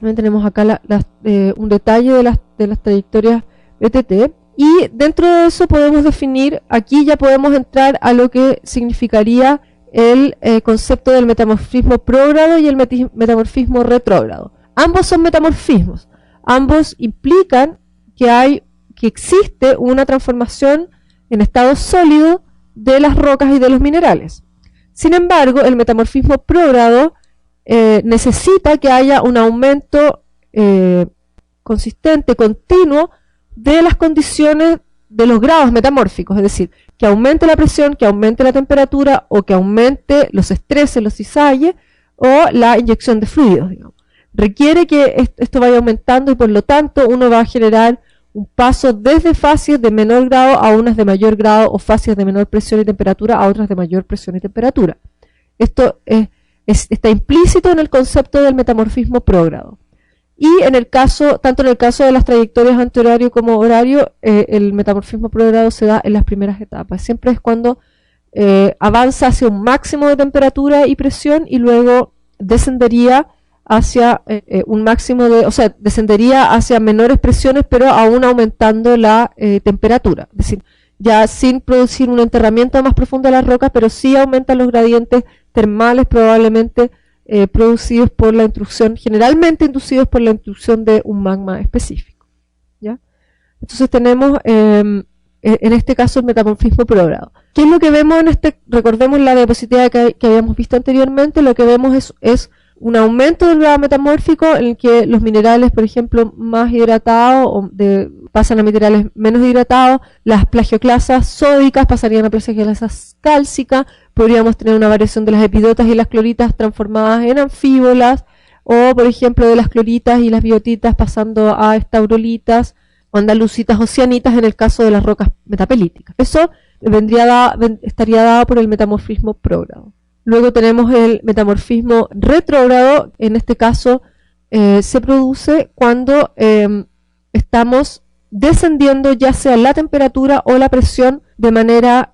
También tenemos acá un detalle de las trayectorias BTT. Y dentro de eso podemos definir, aquí ya podemos entrar a lo que significaría el concepto del metamorfismo prógrado y el metamorfismo retrógrado. Ambos son metamorfismos. Ambos implican que existe una transformación en estado sólido de las rocas y de los minerales. Sin embargo, el metamorfismo prógrado necesita que haya un aumento consistente, continuo, de las condiciones de los grados metamórficos, es decir, que aumente la presión, que aumente la temperatura o que aumente los estreses, los cisalles o la inyección de fluidos, digamos. Requiere que esto vaya aumentando y por lo tanto uno va a generar un paso desde fases de menor grado a unas de mayor grado o fases de menor presión y temperatura a otras de mayor presión y temperatura. Esto está implícito en el concepto del metamorfismo prógrado. Y tanto en el caso de las trayectorias antihorario como horario, el metamorfismo prógrado se da en las primeras etapas. Siempre es cuando avanza hacia un máximo de temperatura y presión y luego descendería hacia un máximo descendería hacia menores presiones, pero aún aumentando la temperatura. Es decir, ya sin producir un enterramiento más profundo de las rocas, pero sí aumentan los gradientes termales, probablemente producidos por la intrusión, generalmente inducidos por la intrusión de un magma específico. ¿Ya? Entonces tenemos en este caso el metamorfismo prógrado. ¿Qué es lo que vemos en recordemos la diapositiva que habíamos visto anteriormente? Lo que vemos es un aumento del grado metamórfico en el que los minerales, por ejemplo, más hidratados pasan a minerales menos hidratados, las plagioclasas sódicas pasarían a plagioclasas cálcicas, podríamos tener una variación de las epidotas y las cloritas transformadas en anfíbolas, o por ejemplo de las cloritas y las biotitas pasando a estaurolitas, o andalucitas o cianitas en el caso de las rocas metapelíticas. Eso estaría dado por el metamorfismo prógrado. Luego tenemos el metamorfismo retrógrado. En este caso se produce cuando estamos descendiendo ya sea la temperatura o la presión de manera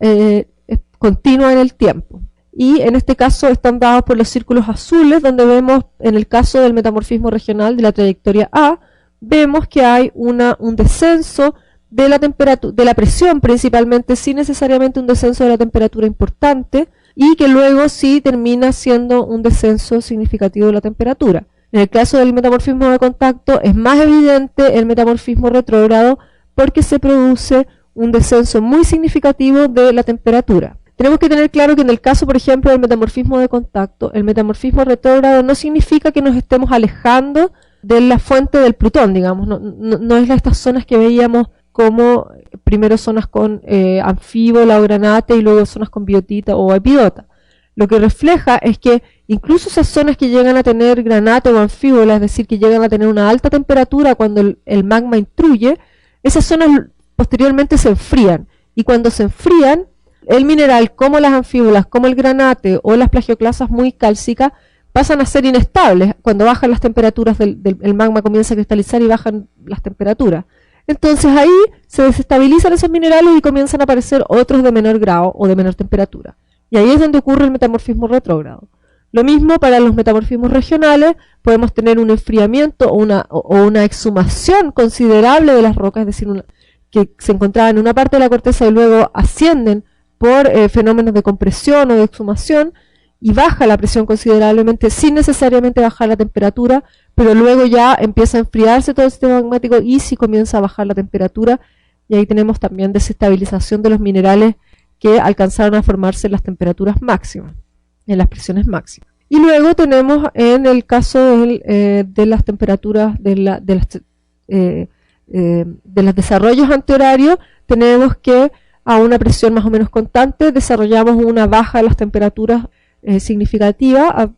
continua en el tiempo. Y en este caso están dados por los círculos azules, donde vemos en el caso del metamorfismo regional de la trayectoria A, vemos que hay un descenso de la temperatura, de la presión principalmente, sin necesariamente un descenso de la temperatura importante, y que luego sí termina siendo un descenso significativo de la temperatura. En el caso del metamorfismo de contacto es más evidente el metamorfismo retrógrado porque se produce un descenso muy significativo de la temperatura. Tenemos que tener claro que en el caso, por ejemplo, del metamorfismo de contacto, el metamorfismo retrógrado no significa que nos estemos alejando de la fuente del plutón, digamos, no es estas zonas que veíamos como primero zonas con anfíbola o granate y luego zonas con biotita o epidota. Lo que refleja es que incluso esas zonas que llegan a tener granate o anfíbola, es decir, que llegan a tener una alta temperatura cuando el magma intruye, esas zonas posteriormente se enfrían. Y cuando se enfrían, el mineral, como las anfíbolas, como el granate o las plagioclasas muy cálcicas, pasan a ser inestables. Cuando bajan las temperaturas el magma comienza a cristalizar y bajan las temperaturas. Entonces ahí se desestabilizan esos minerales y comienzan a aparecer otros de menor grado o de menor temperatura. Y ahí es donde ocurre el metamorfismo retrógrado. Lo mismo para los metamorfismos regionales, podemos tener un enfriamiento o una exhumación considerable de las rocas, es decir, que se encontraban en una parte de la corteza y luego ascienden por fenómenos de compresión o de exhumación, y baja la presión considerablemente sin necesariamente bajar la temperatura, pero luego ya empieza a enfriarse todo el sistema magmático y sí comienza a bajar la temperatura, y ahí tenemos también desestabilización de los minerales que alcanzaron a formarse en las temperaturas máximas, en las presiones máximas. Y luego tenemos en el caso de las temperaturas de los desarrollos antihorarios, tenemos que a una presión más o menos constante desarrollamos una baja de las temperaturas significativa,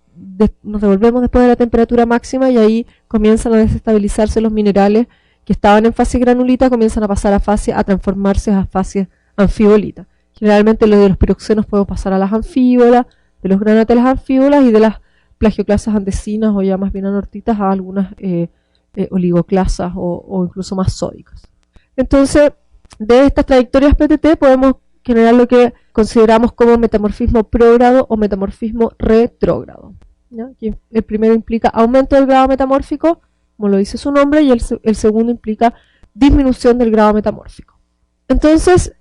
nos devolvemos después de la temperatura máxima y ahí comienzan a desestabilizarse los minerales que estaban en fase granulita, comienzan a pasar a transformarse a fase anfibolita. Generalmente de los piroxenos podemos pasar a las anfíbolas, de los granates a las anfíbolas y de las plagioclasas andesinas o ya más bien anortitas a algunas oligoclasas o incluso más sódicas. Entonces, de estas trayectorias PTT podemos generar lo que consideramos como metamorfismo prógrado o metamorfismo retrógrado. ¿Ya? El primero implica aumento del grado metamórfico como lo dice su nombre, y el segundo implica disminución del grado metamórfico. Entonces,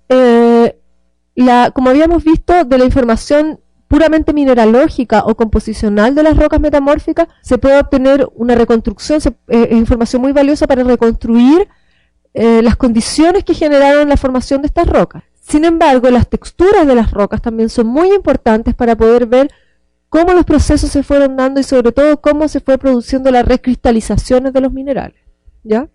como habíamos visto, de la información puramente mineralógica o composicional de las rocas metamórficas, se puede obtener una reconstrucción, es información muy valiosa para reconstruir las condiciones que generaron la formación de estas rocas. Sin embargo, las texturas de las rocas también son muy importantes para poder ver cómo los procesos se fueron dando y sobre todo cómo se fue produciendo las recristalizaciones de los minerales, ¿ya?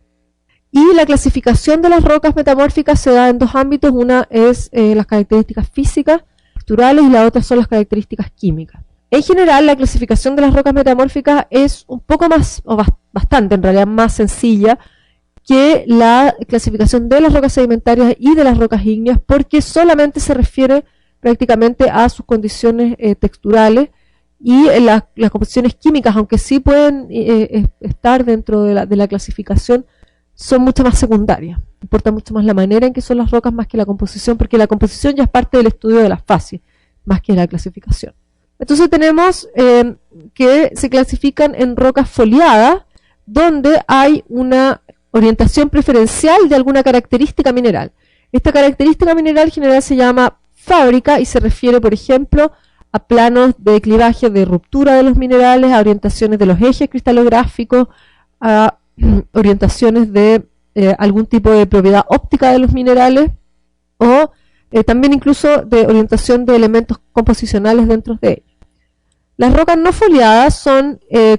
Y la clasificación de las rocas metamórficas se da en dos ámbitos. Una es las características físicas, estructurales, y la otra son las características químicas. En general, la clasificación de las rocas metamórficas es un poco más, o bastante en realidad, más sencilla que la clasificación de las rocas sedimentarias y de las rocas ígneas, porque solamente se refiere prácticamente a sus condiciones texturales, y las composiciones químicas, aunque sí pueden estar dentro de la clasificación, son mucho más secundarias. Importa mucho más la manera en que son las rocas más que la composición, porque la composición ya es parte del estudio de las fases, más que la clasificación. Entonces tenemos que se clasifican en rocas foliadas, donde hay una orientación preferencial de alguna característica mineral. Esta característica mineral general se llama fábrica y se refiere, por ejemplo, a planos de clivaje de ruptura de los minerales, a orientaciones de los ejes cristalográficos, a orientaciones de algún tipo de propiedad óptica de los minerales, o también incluso de orientación de elementos composicionales dentro de ellos. Las rocas no foliadas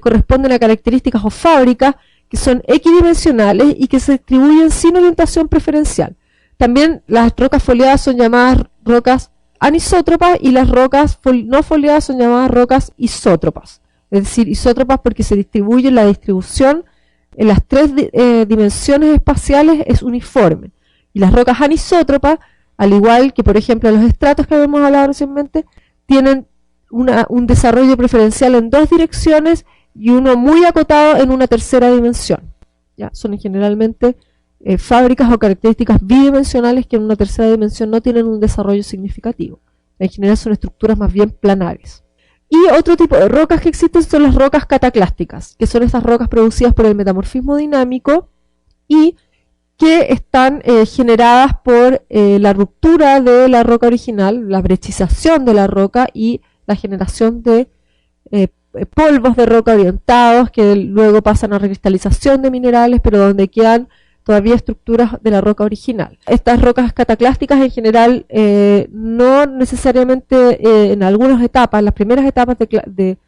corresponden a características o fábricas que son equidimensionales y que se distribuyen sin orientación preferencial. También las rocas foliadas son llamadas rocas anisótropas, y las rocas no foliadas son llamadas rocas isótropas. Es decir, isótropas porque se distribuye, la distribución en las tres dimensiones espaciales es uniforme. Y las rocas anisótropas, al igual que por ejemplo los estratos que habíamos hablado recientemente, tienen un desarrollo preferencial en dos direcciones y uno muy acotado en una tercera dimensión. ¿Ya? Son generalmente fábricas o características bidimensionales que en una tercera dimensión no tienen un desarrollo significativo. En general son estructuras más bien planares. Y otro tipo de rocas que existen son las rocas cataclásticas, que son estas rocas producidas por el metamorfismo dinámico y que están generadas por la ruptura de la roca original, la brechización de la roca y la generación de polvos de roca orientados que luego pasan a recristalización de minerales, pero donde quedan todavía estructuras de la roca original. Estas rocas cataclásticas en general no necesariamente en algunas etapas, las primeras etapas del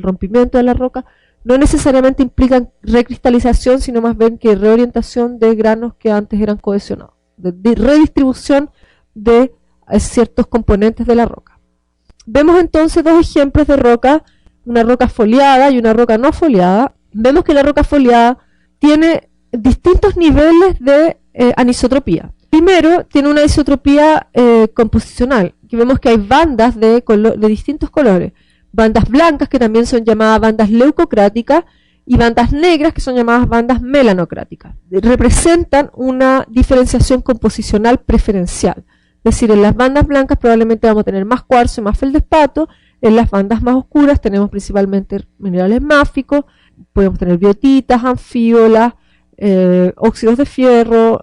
rompimiento de la roca, no necesariamente implican recristalización, sino más bien que reorientación de granos que antes eran cohesionados, de redistribución de ciertos componentes de la roca. Vemos entonces dos ejemplos de roca, una roca foliada y una roca no foliada. Vemos que la roca foliada tiene distintos niveles de anisotropía. Primero, tiene una anisotropía composicional, que vemos que hay bandas de distintos colores. Bandas blancas, que también son llamadas bandas leucocráticas, y bandas negras, que son llamadas bandas melanocráticas. Representan una diferenciación composicional preferencial. Es decir, en las bandas blancas probablemente vamos a tener más cuarzo y más feldespato. En las bandas más oscuras tenemos principalmente minerales máficos, podemos tener biotitas, anfíbolas, óxidos de fierro,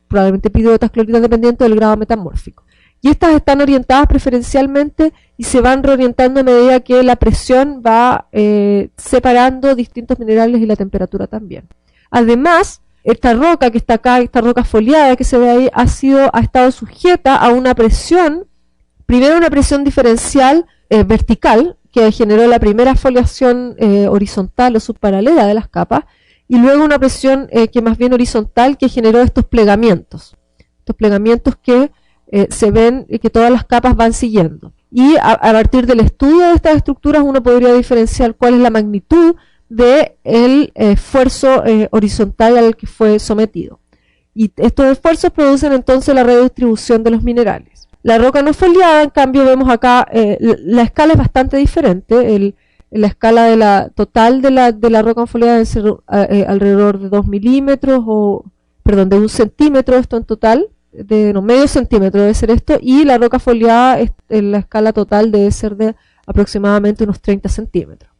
probablemente epidotas, cloritas, dependiendo del grado metamórfico. Y estas están orientadas preferencialmente y se van reorientando a medida que la presión va separando distintos minerales y la temperatura también. Además, esta roca que está acá, esta roca foliada que se ve ahí, ha estado sujeta a una presión, primero una presión diferencial vertical, que generó la primera foliación horizontal o subparalela de las capas, y luego una presión que más bien horizontal, que generó estos plegamientos que se ven que todas las capas van siguiendo. Y a partir del estudio de estas estructuras uno podría diferenciar cuál es la magnitud del esfuerzo horizontal al que fue sometido. Y estos esfuerzos producen entonces la redistribución de los minerales. La roca no foliada, en cambio, vemos acá, la escala es bastante diferente. La escala total de la roca no foliada debe ser alrededor de 2 milímetros, de 1 centímetro, esto en total, medio centímetro debe ser esto, y la roca foliada, la escala total debe ser de aproximadamente unos 30 centímetros.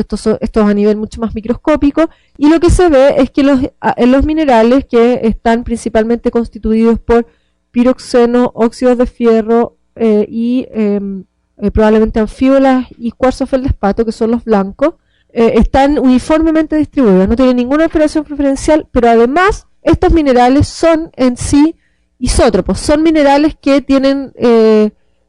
Esto es a nivel mucho más microscópico, y lo que se ve es que los minerales que están principalmente constituidos por piroxeno, óxidos de fierro y probablemente anfíbolas y cuarzo feldespato, que son los blancos, están uniformemente distribuidos, no tienen ninguna alteración preferencial, pero además estos minerales son en sí isótropos, son minerales que tienen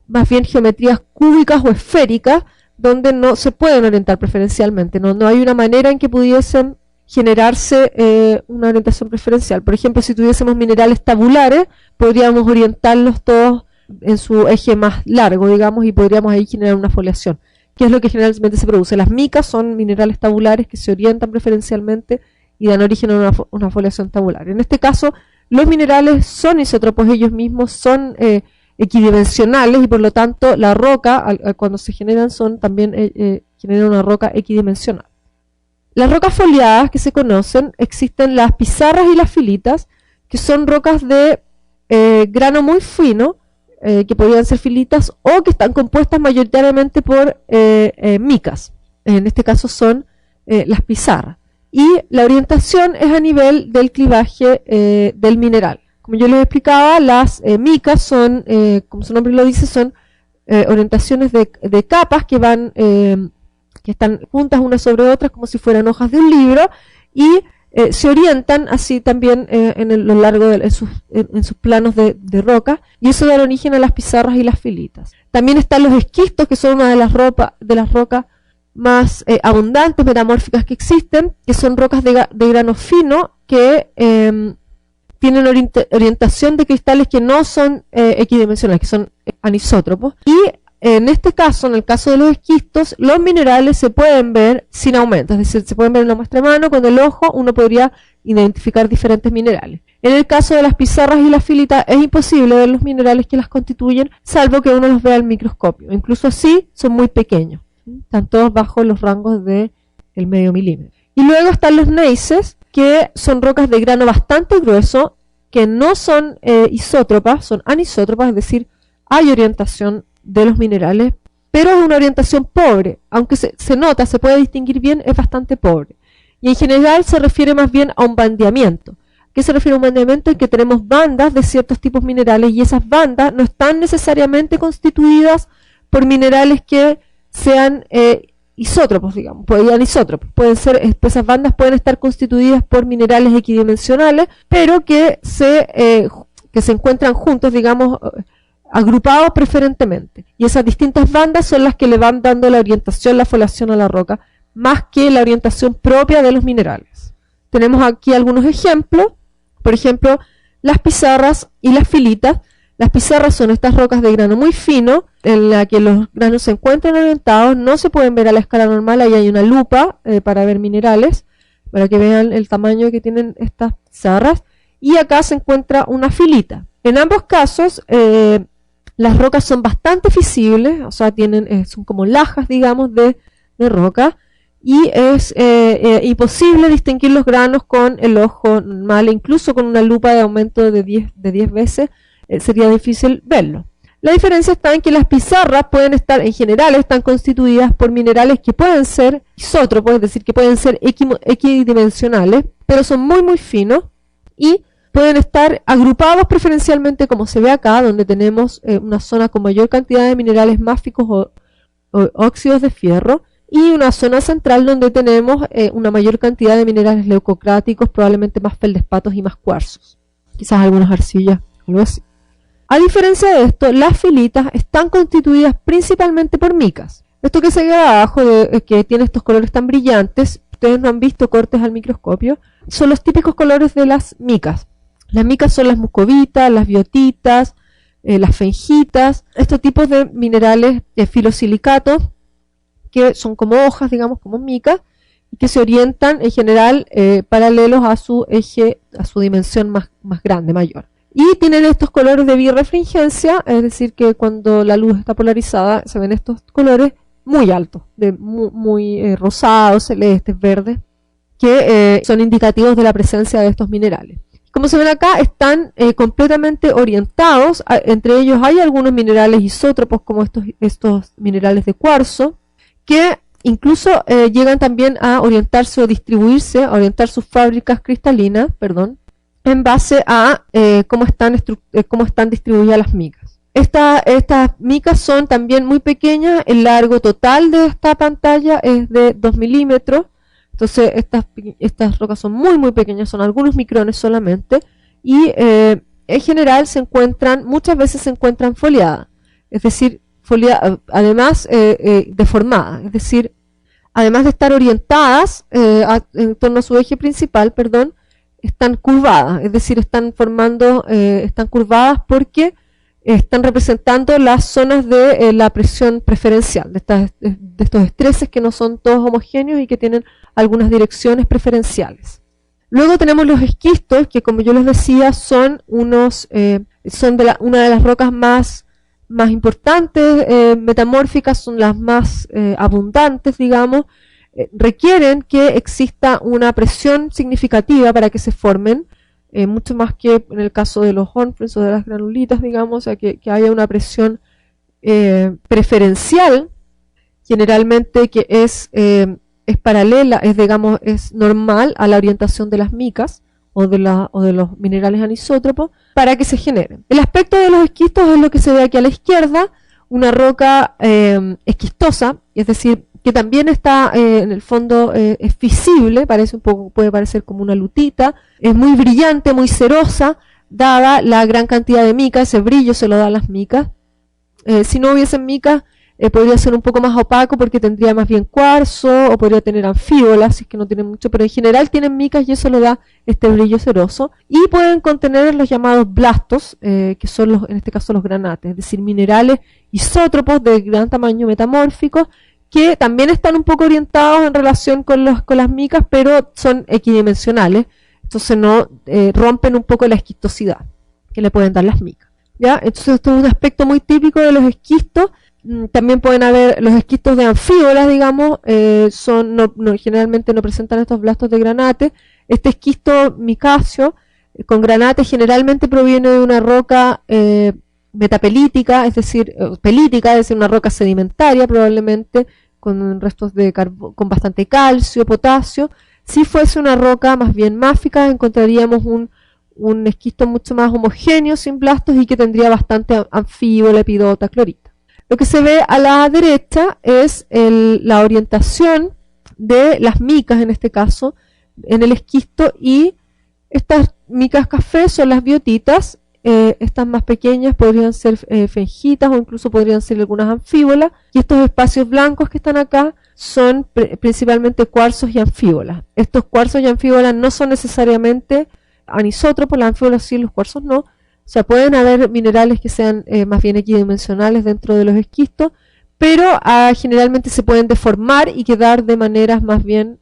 más bien geometrías cúbicas o esféricas, donde no se pueden orientar preferencialmente, no hay una manera en que pudiesen generarse una orientación preferencial. Por ejemplo, si tuviésemos minerales tabulares, podríamos orientarlos todos en su eje más largo, digamos, y podríamos ahí generar una foliación, que es lo que generalmente se produce. Las micas son minerales tabulares que se orientan preferencialmente y dan origen a una foliación tabular. En este caso, los minerales son isótropos ellos mismos, son equidimensionales, y por lo tanto la roca, cuando se generan, también generan una roca equidimensional. Las rocas foliadas que se conocen, existen las pizarras y las filitas, que son rocas de grano muy fino, que podrían ser filitas, o que están compuestas mayoritariamente por micas. En este caso son las pizarras. Y la orientación es a nivel del clivaje del mineral. Como yo les explicaba, las micas son, como su nombre lo dice, son orientaciones de capas que van, que están juntas unas sobre otras como si fueran hojas de un libro, y se orientan así también en lo largo en sus planos de roca, y eso da origen a las pizarras y las filitas. También están los esquistos, que son una de las rocas más abundantes, metamórficas que existen, que son rocas de grano fino que tienen orientación de cristales que no son equidimensionales, que son anisótropos. Y en este caso, en el caso de los esquistos, los minerales se pueden ver sin aumento, es decir, se pueden ver en la muestra de mano. Con el ojo uno podría identificar diferentes minerales. En el caso de las pizarras y las filitas es imposible ver los minerales que las constituyen, salvo que uno los vea al microscopio. Incluso así son muy pequeños, están todos bajo los rangos del medio milímetro. Y luego están los gneisses, que son rocas de grano bastante grueso, que no son isótropas, son anisótropas, es decir, hay orientación de los minerales, pero es una orientación pobre, aunque se nota, se puede distinguir bien, es bastante pobre. Y en general se refiere más bien a un bandeamiento. ¿A qué se refiere a un bandeamiento? En que tenemos bandas de ciertos tipos minerales, y esas bandas no están necesariamente constituidas por minerales que sean isótropos, digamos, anisótropos. Esas bandas pueden estar constituidas por minerales equidimensionales, pero que se encuentran juntos, digamos, agrupados preferentemente. Y esas distintas bandas son las que le van dando la orientación, la foliación a la roca, más que la orientación propia de los minerales. Tenemos aquí algunos ejemplos. Por ejemplo, las pizarras y las filitas. Las pizarras son estas rocas de grano muy fino, en la que los granos se encuentran orientados, no se pueden ver a la escala normal. Ahí hay una lupa para ver minerales, para que vean el tamaño que tienen estas pizarras. Y acá se encuentra una filita. En ambos casos, las rocas son bastante fisibles, o sea, son como lajas, digamos, de roca, y es imposible distinguir los granos con el ojo normal, incluso con una lupa de aumento de 10 veces, sería difícil verlo. La diferencia está en que las pizarras en general, están constituidas por minerales que pueden ser isótropos, es decir, que pueden ser equidimensionales, pero son muy muy finos, y pueden estar agrupados preferencialmente, como se ve acá, donde tenemos una zona con mayor cantidad de minerales máficos o óxidos de fierro, y una zona central donde tenemos una mayor cantidad de minerales leucocráticos, probablemente más feldespatos y más cuarzos, quizás algunas arcillas, algo así. A diferencia de esto, las filitas están constituidas principalmente por micas. Esto que se ve abajo, que tiene estos colores tan brillantes, ustedes no han visto cortes al microscopio, son los típicos colores de las micas. Las micas son las muscovitas, las biotitas, las fenjitas, estos tipos de minerales filosilicatos, que son como hojas, digamos, como micas, y que se orientan en general paralelos a su eje, a su dimensión más grande, mayor. Y tienen estos colores de birrefringencia, es decir, que cuando la luz está polarizada se ven estos colores muy altos, muy rosados, celestes, verdes, que son indicativos de la presencia de estos minerales. Como se ven acá, están completamente orientados. Entre ellos hay algunos minerales isótropos, como estos minerales de cuarzo, que incluso llegan también a orientarse o distribuirse, a orientar sus fábricas cristalinas, perdón, en base a cómo están distribuidas las micas. Estas micas son también muy pequeñas, el largo total de esta pantalla es de 2 milímetros, entonces estas rocas son muy pequeñas, son algunos micrones solamente, y en general muchas veces se encuentran foliadas, es decir, además deformadas, es decir, además de estar orientadas en torno a su eje principal, perdón, están curvadas, es decir, están curvadas porque están representando las zonas de la presión preferencial, de estos estreses que no son todos homogéneos y que tienen algunas direcciones preferenciales. Luego tenemos los esquistos, que como yo les decía, son una de las rocas más importantes, metamórficas, son las más abundantes, digamos, requieren que exista una presión significativa para que se formen, mucho más que en el caso de los hornfels o de las granulitas, digamos, o sea, que haya una presión preferencial, generalmente que es paralela, es normal a la orientación de las micas o de los minerales anisótropos para que se generen. El aspecto de los esquistos es lo que se ve aquí a la izquierda, una roca esquistosa, es decir, que también está en el fondo es visible, puede parecer como una lutita, es muy brillante, muy cerosa, dada la gran cantidad de mica, ese brillo se lo da a las micas. Si no hubiesen micas, podría ser un poco más opaco porque tendría más bien cuarzo, o podría tener anfíbolas, si es que no tiene mucho, pero en general tienen micas y eso le da este brillo ceroso. Y pueden contener los llamados blastos, que son en este caso los granates, es decir, minerales isótropos de gran tamaño metamórficos, que también están un poco orientados en relación con las micas, pero son equidimensionales, entonces no rompen un poco la esquistosidad que le pueden dar las micas, ¿ya? Entonces esto es un aspecto muy típico de los esquistos. También pueden haber los esquistos de anfíbolas, digamos, generalmente no presentan estos blastos de granate. Este esquisto micáceo con granate generalmente proviene de una roca metapelítica, es decir, una roca sedimentaria probablemente, con restos con bastante calcio, potasio. Si fuese una roca más bien máfica, encontraríamos un esquisto mucho más homogéneo, sin blastos, y que tendría bastante anfíbola, epidota, clorita. Lo que se ve a la derecha es la orientación de las micas, en este caso, en el esquisto, y estas micas café son las biotitas. Estas más pequeñas podrían ser fenjitas o incluso podrían ser algunas anfíbolas, y estos espacios blancos que están acá son principalmente cuarzos y anfíbolas. Estos cuarzos y anfíbolas no son necesariamente anisótropos, las anfíbolas sí, los cuarzos no. O sea, pueden haber minerales que sean más bien equidimensionales dentro de los esquistos, pero generalmente se pueden deformar y quedar de maneras más bien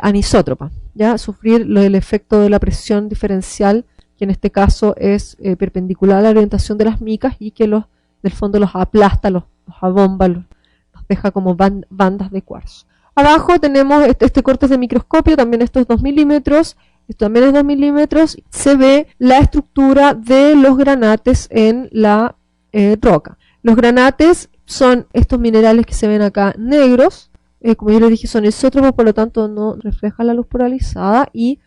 anisótropas, ¿ya? Sufrir el efecto de la presión diferencial, que en este caso es perpendicular a la orientación de las micas y que del fondo los aplasta, los abomba, los deja como bandas de cuarzo. Abajo tenemos este corte de microscopio, también esto es 2 milímetros, esto también es 2 milímetros, se ve la estructura de los granates en la roca. Los granates son estos minerales que se ven acá negros, como yo les dije son isótropos, por lo tanto no reflejan la luz polarizada y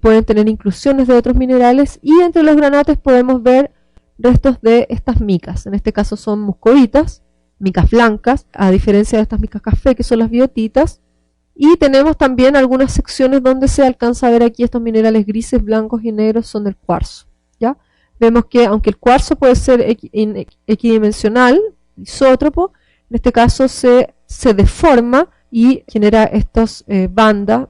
pueden tener inclusiones de otros minerales, y entre los granates podemos ver restos de estas micas. En este caso son muscovitas, micas blancas, a diferencia de estas micas café que son las biotitas. Y tenemos también algunas secciones donde se alcanza a ver aquí estos minerales grises, blancos y negros son del cuarzo, ¿ya? Vemos que aunque el cuarzo puede ser equidimensional, isótropo, en este caso se deforma y genera estas bandas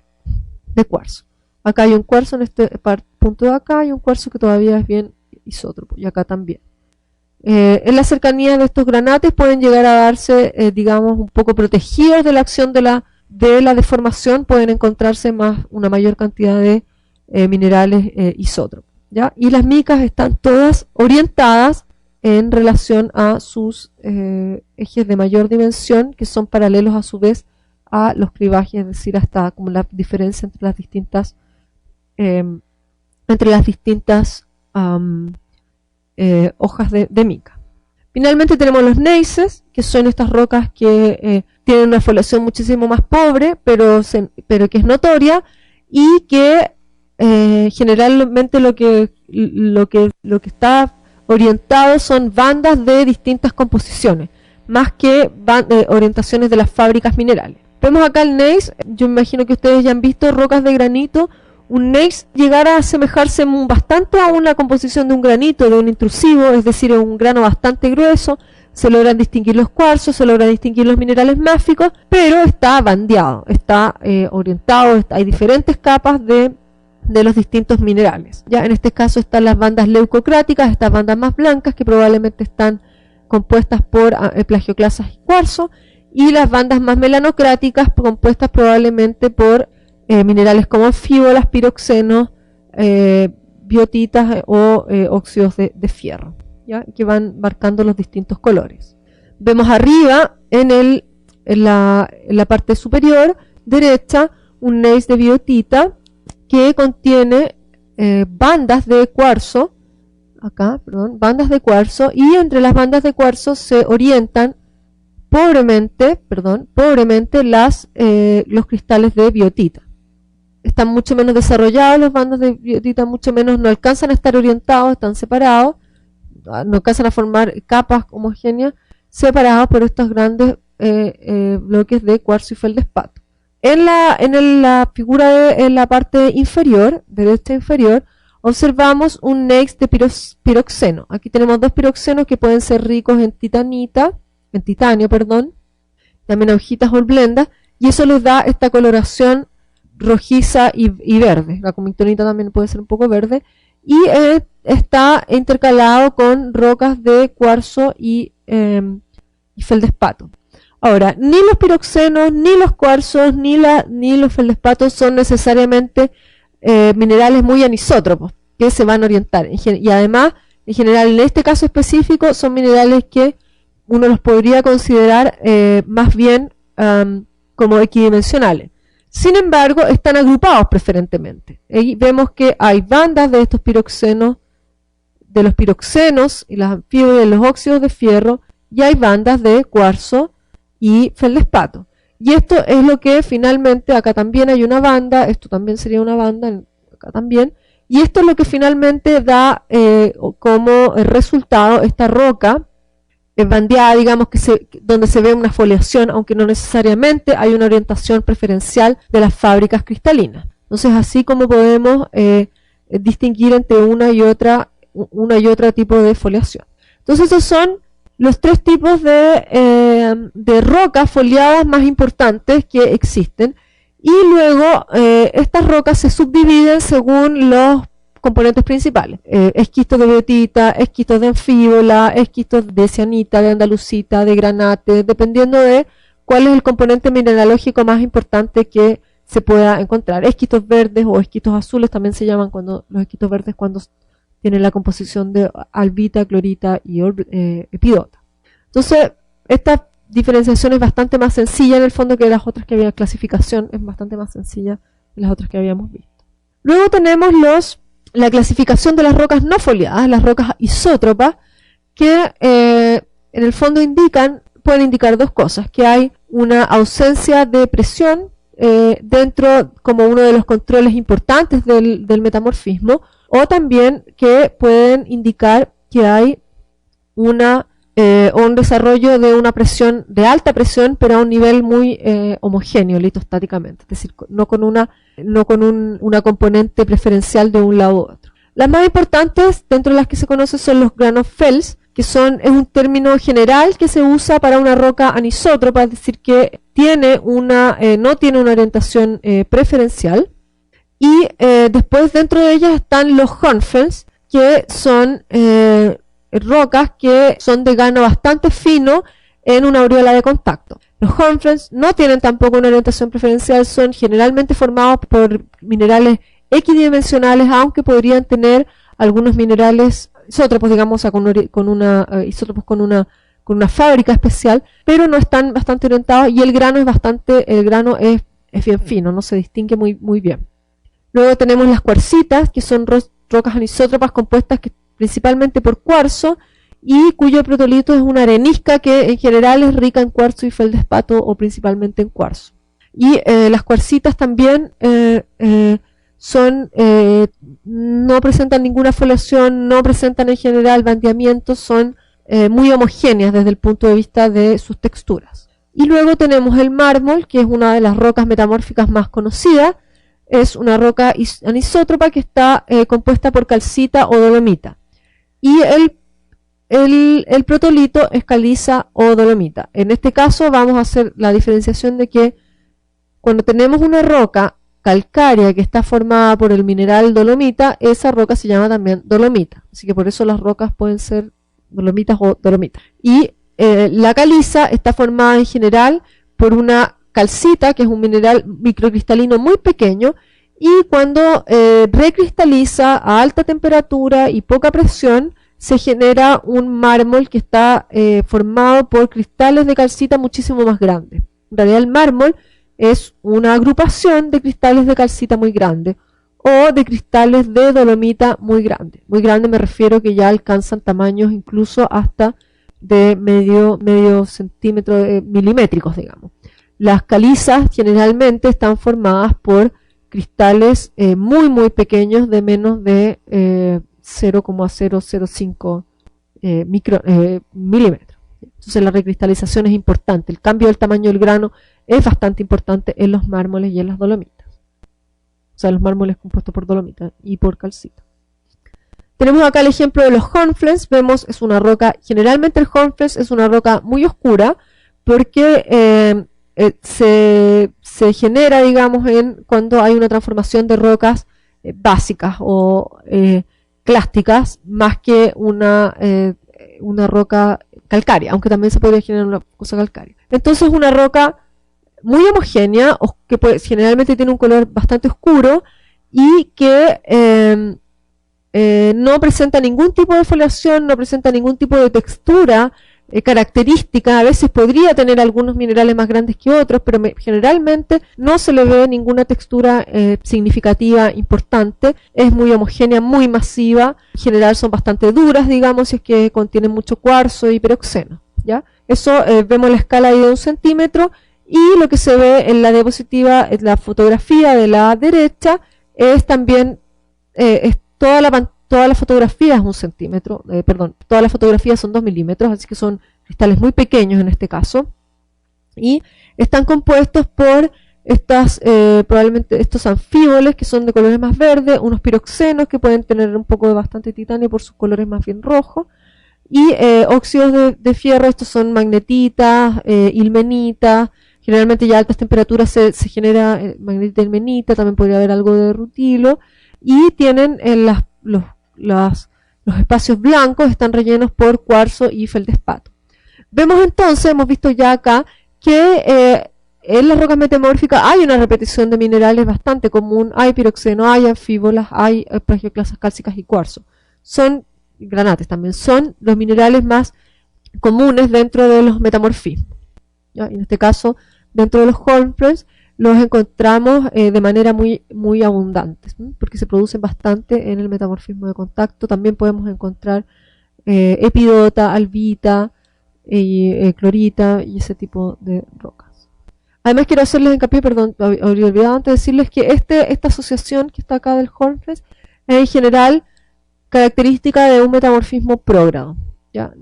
de cuarzo. Acá hay un cuarzo en este punto de acá, hay un cuarzo que todavía es bien isótropo, y acá también. En la cercanía de estos granates pueden llegar a darse, digamos, un poco protegidos de la acción de la deformación, pueden encontrarse una mayor cantidad de minerales isótropos, ¿ya? Y las micas están todas orientadas en relación a sus ejes de mayor dimensión, que son paralelos a su vez a los clivajes, es decir, hasta como la diferencia entre las distintas hojas de mica. Finalmente tenemos los gneisses, que son estas rocas que tienen una foliación muchísimo más pobre, pero que es notoria, y que generalmente lo que está orientado son bandas de distintas composiciones, más que orientaciones de las fábricas minerales. Vemos acá el gneiss. Yo me imagino que ustedes ya han visto rocas de granito. Un gneiss llegará a asemejarse bastante a una composición de un granito, de un intrusivo, es decir, un grano bastante grueso. Se logran distinguir los cuarzos, se logran distinguir los minerales máficos, pero está bandeado, está orientado, hay diferentes capas de los distintos minerales. Ya en este caso están las bandas leucocráticas, estas bandas más blancas que probablemente están compuestas por plagioclasas y cuarzo, y las bandas más melanocráticas compuestas probablemente por minerales como fíbolas, piroxenos, biotitas o óxidos de fierro, ¿ya? Que van marcando los distintos colores. Vemos arriba en la parte superior derecha un gneiss de biotita que contiene bandas de cuarzo, bandas de cuarzo, y entre las bandas de cuarzo se orientan pobremente los cristales de biotita. Están mucho menos desarrollados las bandas de biotita, mucho menos, no alcanzan a estar orientados, están separados, no alcanzan a formar capas homogéneas, separados por estos grandes bloques de cuarzo y feldespato. En la figura en la parte inferior, derecha inferior, observamos un gneiss de piroxeno. Aquí tenemos dos piroxenos que pueden ser ricos en titanio, también hojitas horblendas, y eso les da esta coloración rojiza y verde. La comintonita también puede ser un poco verde, y está intercalado con rocas de cuarzo y feldespato. Ahora, ni los piroxenos, ni los cuarzos, ni los feldespatos son necesariamente minerales muy anisótropos que se van a orientar. Y además, en general, en este caso específico, son minerales que uno los podría considerar más bien como equidimensionales. Sin embargo, están agrupados preferentemente. Y vemos que hay bandas de estos piroxenos, de los piroxenos y las anfibolias y los óxidos de fierro, y hay bandas de cuarzo y feldespato. Y esto es lo que finalmente, acá también hay una banda, esto también sería una banda, acá también, y esto es lo que finalmente da como resultado esta roca bandeada, digamos, donde se ve una foliación, aunque no necesariamente hay una orientación preferencial de las fábricas cristalinas. Entonces, así como podemos distinguir entre una y otra tipo de foliación. Entonces, esos son los tres tipos de rocas foliadas más importantes que existen, y luego estas rocas se subdividen según los componentes principales: esquistos de biotita, esquistos de anfíbola, esquistos de cianita, de andalucita, de granate, dependiendo de cuál es el componente mineralógico más importante que se pueda encontrar. Esquistos verdes o esquistos azules también se llaman los esquistos verdes cuando tienen la composición de albita, clorita y epidota. Entonces, esta diferenciación es bastante más sencilla en el fondo que las otras que había. Clasificación es bastante más sencilla que las otras que habíamos visto. Luego tenemos la clasificación de las rocas no foliadas, las rocas isótropas, que en el fondo pueden indicar dos cosas: que hay una ausencia de presión dentro, como uno de los controles importantes del metamorfismo, o también que pueden indicar que hay un desarrollo de una presión, de alta presión, pero a un nivel muy homogéneo litostáticamente, es decir, no con una componente preferencial de un lado u otro. Las más importantes dentro de las que se conoce son los granos Fels, que es un término general que se usa para una roca anisótropa, es decir, que no tiene una orientación preferencial. Y después dentro de ellas están los Hornfels, que son rocas que son de grano bastante fino en una aureola de contacto. Los Hornfels no tienen tampoco una orientación preferencial, son generalmente formados por minerales equidimensionales, aunque podrían tener algunos minerales isótopos, digamos, isótopos con una fábrica especial, pero no están bastante orientados, y el grano es bien fino, no se distingue muy bien. Luego tenemos las cuarcitas, que son rocas anisótropas compuestas principalmente por cuarzo y cuyo protolito es una arenisca que en general es rica en cuarzo y feldespato o principalmente en cuarzo. Y las cuarcitas también no presentan ninguna foliación, no presentan en general bandeamientos, son muy homogéneas desde el punto de vista de sus texturas. Y luego tenemos el mármol, que es una de las rocas metamórficas más conocidas. Es una roca anisótropa que está compuesta por calcita o dolomita. Y el protolito es caliza o dolomita. En este caso vamos a hacer la diferenciación de que cuando tenemos una roca calcárea que está formada por el mineral dolomita, esa roca se llama también dolomita. Así que por eso las rocas pueden ser dolomitas o dolomitas. Y la caliza está formada en general por una calcita, que es un mineral microcristalino muy pequeño, y cuando recristaliza a alta temperatura y poca presión, se genera un mármol que está formado por cristales de calcita muchísimo más grandes. En realidad el mármol es una agrupación de cristales de calcita muy grande o de cristales de dolomita muy grande. Muy grande me refiero que ya alcanzan tamaños incluso hasta de medio centímetro, milimétricos, digamos. Las calizas generalmente están formadas por cristales muy pequeños de menos de 0,005 milímetros. Entonces la recristalización es importante. El cambio del tamaño del grano es bastante importante en los mármoles y en las dolomitas. O sea, los mármoles compuestos por dolomita y por calcita. Tenemos acá el ejemplo de los hornfels. Vemos, es una roca, generalmente el hornfels es una roca muy oscura porque se genera, digamos, cuando hay una transformación de rocas básicas o clásticas más que una roca calcárea, aunque también se podría generar una cosa calcárea. Entonces una roca muy homogénea, que generalmente tiene un color bastante oscuro y que no presenta ningún tipo de foliación, no presenta ningún tipo de textura característica. A veces podría tener algunos minerales más grandes que otros, pero generalmente no se le ve ninguna textura significativa, importante. Es muy homogénea, muy masiva. En general son bastante duras, digamos, si es que contienen mucho cuarzo y peroxeno, ¿ya? Eso vemos la escala ahí de 1 centímetro, y lo que se ve en la diapositiva, en la fotografía de la derecha, es también toda la fotografía es 1 centímetro, toda la fotografía son 2 milímetros, así que son cristales muy pequeños en este caso, y están compuestos por probablemente estos anfíboles que son de colores más verdes, unos piroxenos que pueden tener un poco de bastante titanio por sus colores más bien rojos, y óxidos de fierro. Estos son magnetitas, ilmenitas. Generalmente ya a altas temperaturas se genera magnetita, ilmenita, también podría haber algo de rutilo, y tienen los espacios blancos, están rellenos por cuarzo y feldespato. Vemos entonces, hemos visto ya acá, que en las rocas metamórficas hay una repetición de minerales bastante común. Hay piroxeno, hay anfíbolas, hay plagioclasas cálcicas y cuarzo. Granates también son los minerales más comunes dentro de los metamorfismos, ¿ya? En este caso, dentro de los hornfels los encontramos de manera muy abundantes, ¿sí? Porque se producen bastante en el metamorfismo de contacto. También podemos encontrar epidota, albita, clorita y ese tipo de rocas. Además quiero hacerles hincapié, perdón, habría olvidado antes decirles que esta asociación que está acá del hornfels es en general característica de un metamorfismo prógrado, ¿ya?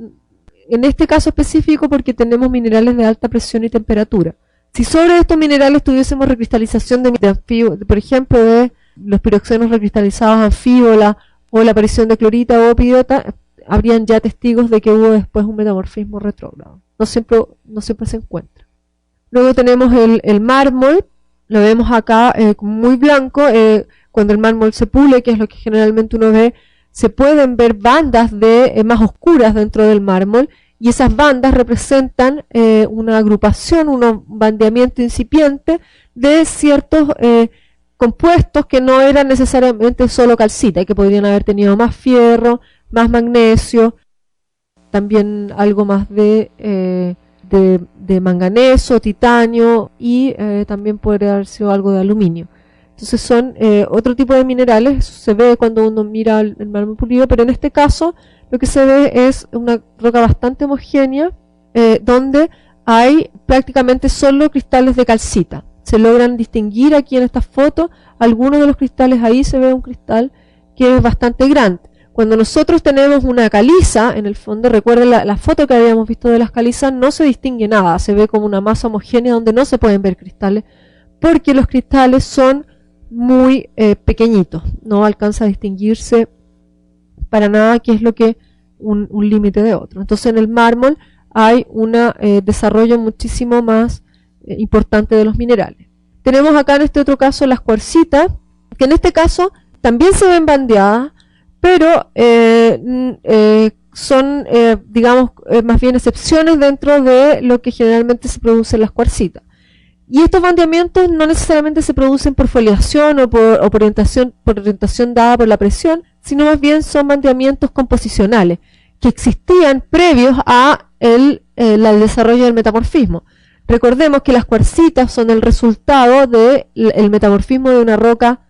En este caso específico porque tenemos minerales de alta presión y temperatura. Si sobre estos minerales tuviésemos recristalización por ejemplo, de los piroxenos recristalizados anfíbola o la aparición de clorita o epidota, habrían ya testigos de que hubo después un metamorfismo retrógrado. No siempre se encuentra. Luego tenemos el mármol, lo vemos acá muy blanco. Cuando el mármol se pule, que es lo que generalmente uno ve, se pueden ver bandas más oscuras dentro del mármol, y esas bandas representan una agrupación, un bandeamiento incipiente de ciertos compuestos que no eran necesariamente solo calcita, y que podrían haber tenido más fierro, más magnesio, también algo más de manganeso, titanio, y también podría haber sido algo de aluminio. Entonces son otro tipo de minerales. Eso se ve cuando uno mira el mármol pulido, pero en este caso lo que se ve es una roca bastante homogénea, donde hay prácticamente solo cristales de calcita. Se logran distinguir aquí en esta foto algunos de los cristales. Ahí se ve un cristal que es bastante grande. Cuando nosotros tenemos una caliza, en el fondo, recuerden la foto que habíamos visto de las calizas, no se distingue nada, se ve como una masa homogénea donde no se pueden ver cristales, porque los cristales son muy pequeñitos, no alcanza a distinguirse para nada qué es lo que un límite de otro. Entonces en el mármol hay un desarrollo muchísimo más importante de los minerales. Tenemos acá en este otro caso las cuarcitas, que en este caso también se ven bandeadas, pero son, digamos, más bien excepciones dentro de lo que generalmente se produce en las cuarcitas. Y estos bandeamientos no necesariamente se producen por foliación o por orientación dada por la presión, sino más bien son bandeamientos composicionales que existían previos a el desarrollo del metamorfismo. Recordemos que las cuarcitas son el resultado del metamorfismo de una roca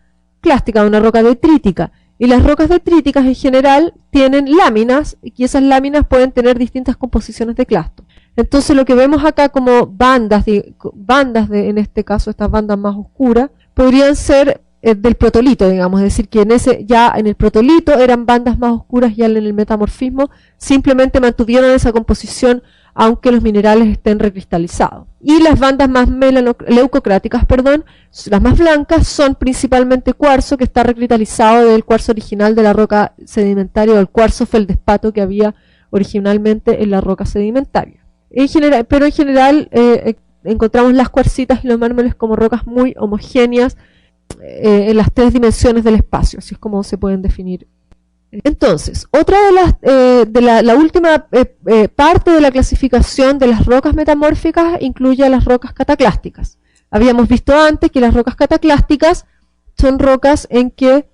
clástica, de una roca detrítica. Y las rocas detríticas en general tienen láminas, y esas láminas pueden tener distintas composiciones de clasto. Entonces lo que vemos acá como bandas en este caso, estas bandas más oscuras, podrían ser del protolito, digamos, es decir, que ya en el protolito eran bandas más oscuras, y en el metamorfismo simplemente mantuvieron esa composición aunque los minerales estén recristalizados. Y las bandas más leucocráticas, las más blancas, son principalmente cuarzo que está recristalizado del cuarzo original de la roca sedimentaria, o el cuarzo feldespato que había originalmente en la roca sedimentaria. Pero en general encontramos las cuarcitas y los mármoles como rocas muy homogéneas en las tres dimensiones del espacio, así es como se pueden definir. Entonces, otra de la última parte de la clasificación de las rocas metamórficas incluye a las rocas cataclásticas. Habíamos visto antes que las rocas cataclásticas son rocas en que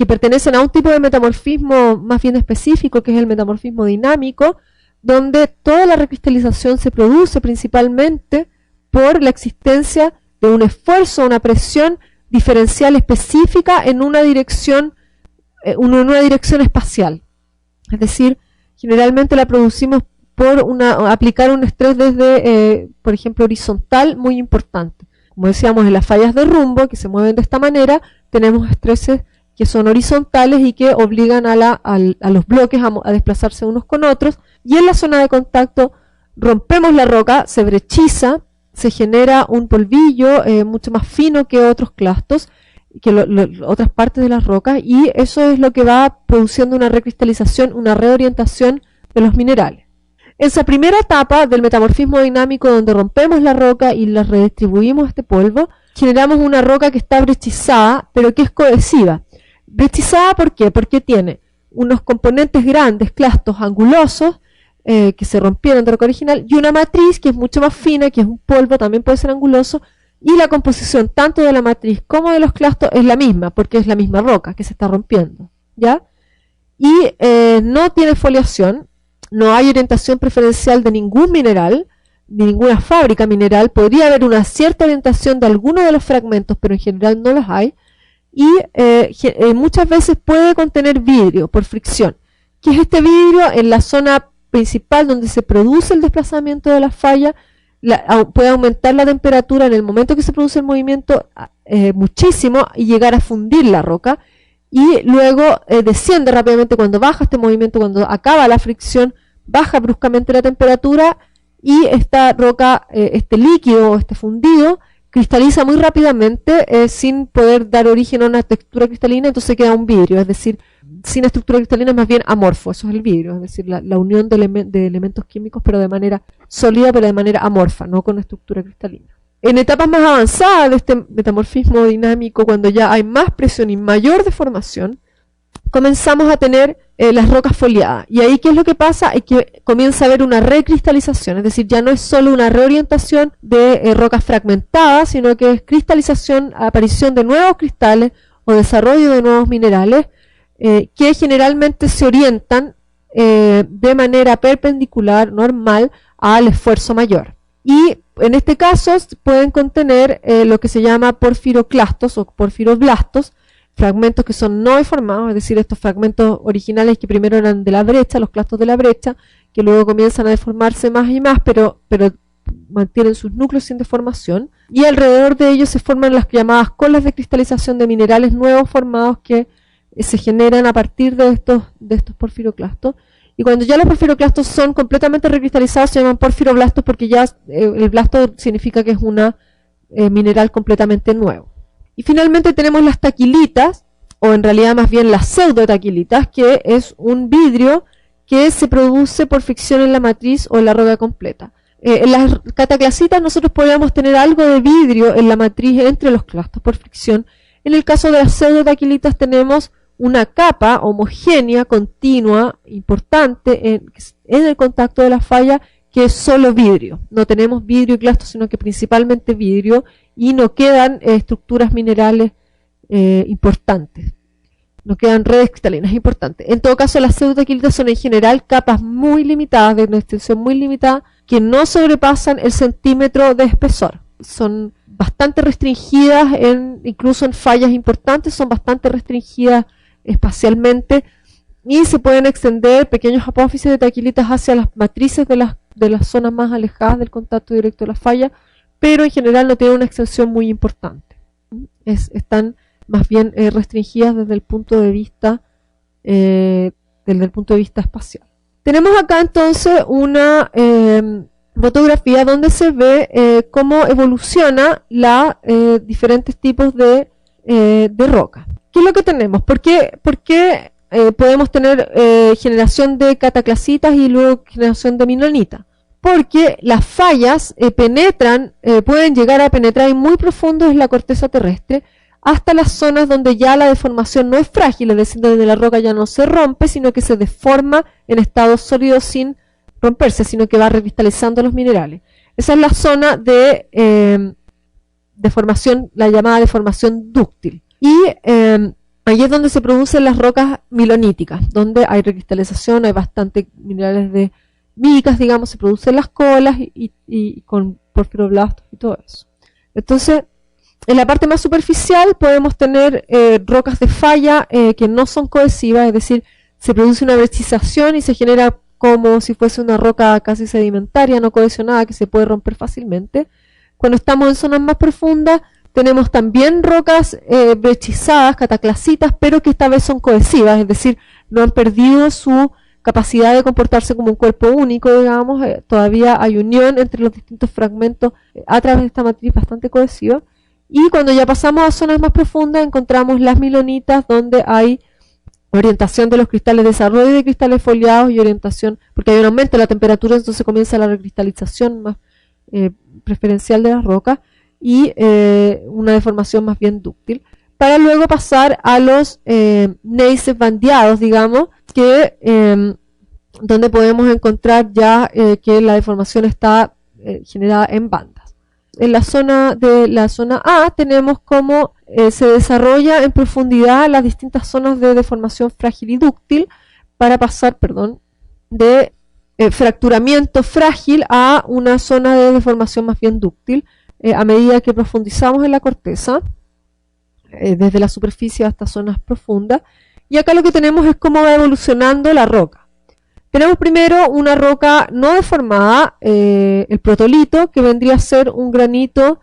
pertenecen a un tipo de metamorfismo más bien específico, que es el metamorfismo dinámico, donde toda la recristalización se produce principalmente por la existencia de un esfuerzo, una presión diferencial específica en una dirección espacial. Es decir, generalmente la producimos por aplicar un estrés desde, por ejemplo, horizontal muy importante. Como decíamos, en las fallas de rumbo, que se mueven de esta manera, tenemos estreses que son horizontales y que obligan a los bloques a desplazarse unos con otros, y en la zona de contacto rompemos la roca, se brechiza, se genera un polvillo mucho más fino que otros clastos, que otras partes de las rocas, y eso es lo que va produciendo una recristalización, una reorientación de los minerales. En esa primera etapa del metamorfismo dinámico, donde rompemos la roca y la redistribuimos este polvo, generamos una roca que está brechizada, pero que es cohesiva. Brechizada, ¿por qué? Porque tiene unos componentes grandes, clastos angulosos, que se rompieron de roca original, y una matriz que es mucho más fina, que es un polvo, también puede ser anguloso, y la composición tanto de la matriz como de los clastos es la misma, porque es la misma roca que se está rompiendo, ¿ya? Y no tiene foliación, no hay orientación preferencial de ningún mineral, ni ninguna fábrica mineral. Podría haber una cierta orientación de algunos de los fragmentos, pero en general no los hay, y muchas veces puede contener vidrio por fricción, que es este vidrio en la zona principal donde se produce el desplazamiento de la falla. Puede aumentar la temperatura en el momento que se produce el movimiento muchísimo y llegar a fundir la roca, y luego desciende rápidamente cuando baja este movimiento, cuando acaba la fricción, baja bruscamente la temperatura, y esta roca, este líquido, este fundido, cristaliza muy rápidamente sin poder dar origen a una textura cristalina, entonces queda un vidrio, es decir, sin estructura cristalina, es más bien amorfo, eso es el vidrio, es decir, la unión de elementos químicos, pero de manera sólida, pero de manera amorfa, no con estructura cristalina. En etapas más avanzadas de este metamorfismo dinámico, cuando ya hay más presión y mayor deformación, comenzamos a tener las rocas foliadas. Y ahí, ¿qué es lo que pasa? Es que comienza a haber una recristalización, es decir, ya no es solo una reorientación de rocas fragmentadas, sino que es cristalización, aparición de nuevos cristales o desarrollo de nuevos minerales, que generalmente se orientan de manera perpendicular, normal, al esfuerzo mayor. Y en este caso pueden contener lo que se llama porfiroclastos o porfiroblastos, fragmentos que son no deformados, es decir, estos fragmentos originales que primero eran de la brecha, los clastos de la brecha, que luego comienzan a deformarse más y más, pero mantienen sus núcleos sin deformación, y alrededor de ellos se forman las llamadas colas de cristalización de minerales nuevos formados que se generan a partir de estos porfiroclastos. Y cuando ya los porfiroclastos son completamente recristalizados se llaman porfiroblastos, porque ya el blasto significa que es un mineral completamente nuevo. Y finalmente tenemos las taquilitas, o en realidad más bien las pseudotaquilitas, que es un vidrio que se produce por fricción en la matriz o en la roca completa. En las cataclasitas nosotros podríamos tener algo de vidrio en la matriz entre los clastos por fricción. En el caso de las pseudotaquilitas tenemos una capa homogénea, continua, importante en el contacto de la falla, que es solo vidrio. No tenemos vidrio y clasto, sino que principalmente vidrio, y no quedan estructuras minerales importantes. No quedan redes cristalinas importantes. En todo caso, las pseudotaquilitas son en general capas muy limitadas, de una extensión muy limitada, que no sobrepasan el centímetro de espesor. Son bastante restringidas, incluso en fallas importantes, son bastante restringidas espacialmente, y se pueden extender pequeños apófisis de taquilitas hacia las matrices de las zonas más alejadas del contacto directo de la falla, pero en general no tienen una extensión muy importante. Están más bien restringidas desde el punto de vista espacial. Tenemos acá entonces una fotografía donde se ve cómo evoluciona los diferentes tipos de roca. ¿Qué es lo que tenemos? ¿Por qué podemos tener generación de cataclasitas y luego generación de milonita? Porque las fallas pueden llegar a penetrar muy profundo en la corteza terrestre, hasta las zonas donde ya la deformación no es frágil, es decir, donde la roca ya no se rompe, sino que se deforma en estado sólido sin romperse, sino que va recristalizando los minerales. Esa es la zona de deformación, la llamada deformación dúctil. Y ahí es donde se producen las rocas miloníticas, donde hay recristalización, hay bastante minerales de micas, digamos, se producen las colas y con porfiroblastos y todo eso. Entonces, en la parte más superficial podemos tener rocas de falla que no son cohesivas, es decir, se produce una brechización y se genera como si fuese una roca casi sedimentaria, no cohesionada, que se puede romper fácilmente. Cuando estamos en zonas más profundas, tenemos también rocas brechizadas, cataclasitas, pero que esta vez son cohesivas, es decir, no han perdido su capacidad de comportarse como un cuerpo único, digamos, todavía hay unión entre los distintos fragmentos a través de esta matriz bastante cohesiva. Y cuando ya pasamos a zonas más profundas encontramos las milonitas, donde hay orientación de los cristales, desarrollo de cristales foliados y orientación, porque hay un aumento de la temperatura, entonces comienza la recristalización más preferencial de las rocas y una deformación más bien dúctil, para luego pasar a los neises bandeados, digamos, que donde podemos encontrar ya que la deformación está generada en bandas. En la zona A tenemos cómo se desarrolla en profundidad las distintas zonas de deformación frágil y dúctil para pasar, de fracturamiento frágil a una zona de deformación más bien dúctil a medida que profundizamos en la corteza, desde la superficie hasta zonas profundas. Y acá lo que tenemos es cómo va evolucionando la roca. Tenemos primero una roca no deformada, el protolito, que vendría a ser un granito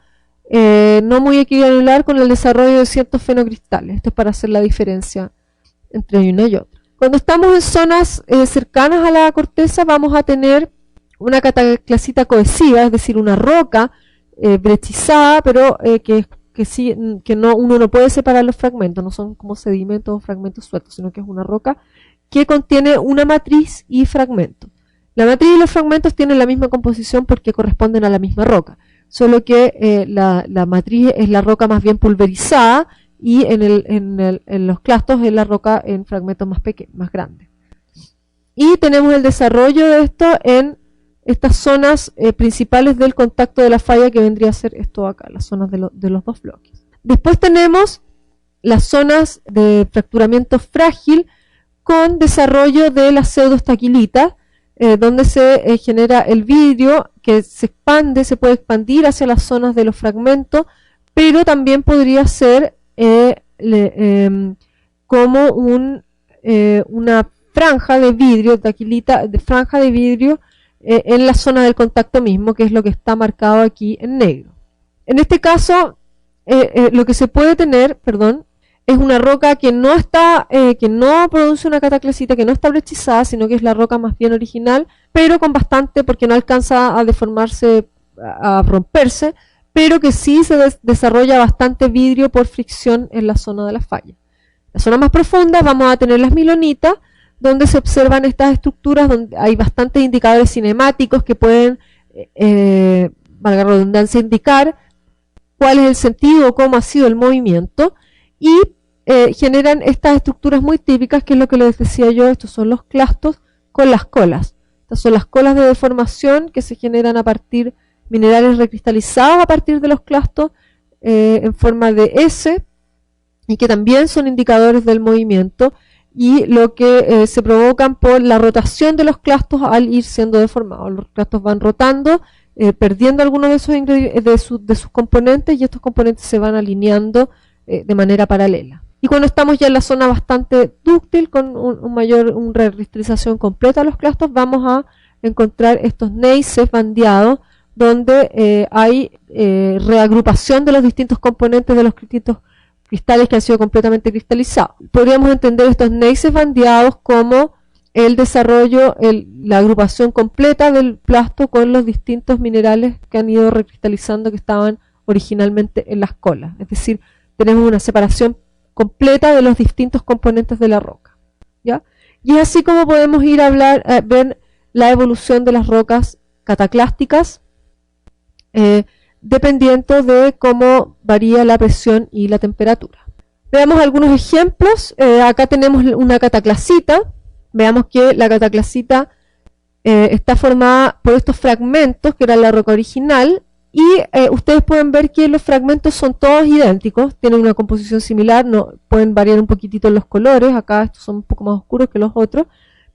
no muy equigranular con el desarrollo de ciertos fenocristales. Esto es para hacer la diferencia entre una y otra. Cuando estamos en zonas cercanas a la corteza vamos a tener una cataclasita cohesiva, es decir, una roca brechizada, pero que uno no puede separar los fragmentos, no son como sedimentos o fragmentos sueltos, sino que es una roca que contiene una matriz y fragmentos. La matriz y los fragmentos tienen la misma composición porque corresponden a la misma roca, solo que la matriz es la roca más bien pulverizada y en los clastos es la roca en fragmentos más pequeños, más grandes. Y tenemos el desarrollo de esto en estas zonas principales del contacto de la falla, que vendría a ser esto acá, las zonas de los dos bloques. Después tenemos las zonas de fracturamiento frágil con desarrollo de las pseudotaquilitas, donde se genera el vidrio que se expande, se puede expandir hacia las zonas de los fragmentos, pero también podría ser como una franja de vidrio, taquilita, de franja de vidrio en la zona del contacto mismo, que es lo que está marcado aquí en negro. En este caso, lo que se puede tener, perdón, es una roca que no está, que no produce una cataclasita, que no está brechizada, sino que es la roca más bien original, pero con bastante, porque no alcanza a deformarse, a romperse, pero que sí se desarrolla bastante vidrio por fricción en la zona de la falla. La zona más profunda vamos a tener las milonitas, donde se observan estas estructuras, donde hay bastantes indicadores cinemáticos que pueden, valga la redundancia, indicar cuál es el sentido o cómo ha sido el movimiento, y generan estas estructuras muy típicas, que es lo que les decía yo, estos son los clastos con las colas. Estas son las colas de deformación que se generan a partir minerales recristalizados a partir de los clastos en forma de S, y que también son indicadores del movimiento, y lo que se provocan por la rotación de los clastos al ir siendo deformados. Los clastos van rotando, perdiendo algunos de sus componentes, y estos componentes se van alineando de manera paralela. Y cuando estamos ya en la zona bastante dúctil, con una recristalización completa de los clastos, vamos a encontrar estos neises bandeados, donde hay reagrupación de los distintos componentes de los distintos cristales que han sido completamente cristalizados. Podríamos entender estos neises bandeados como el desarrollo, la agrupación completa del plasto con los distintos minerales que han ido recristalizando, que estaban originalmente en las colas. Es decir, tenemos una separación completa de los distintos componentes de la roca, ¿ya? Y es así como podemos ir a ver la evolución de las rocas cataclásticas, dependiendo de cómo varía la presión y la temperatura. Veamos algunos ejemplos. Acá tenemos una cataclasita. Veamos que la cataclasita está formada por estos fragmentos, que era la roca original, y ustedes pueden ver que los fragmentos son todos idénticos, tienen una composición similar, pueden variar un poquitito los colores, acá estos son un poco más oscuros que los otros,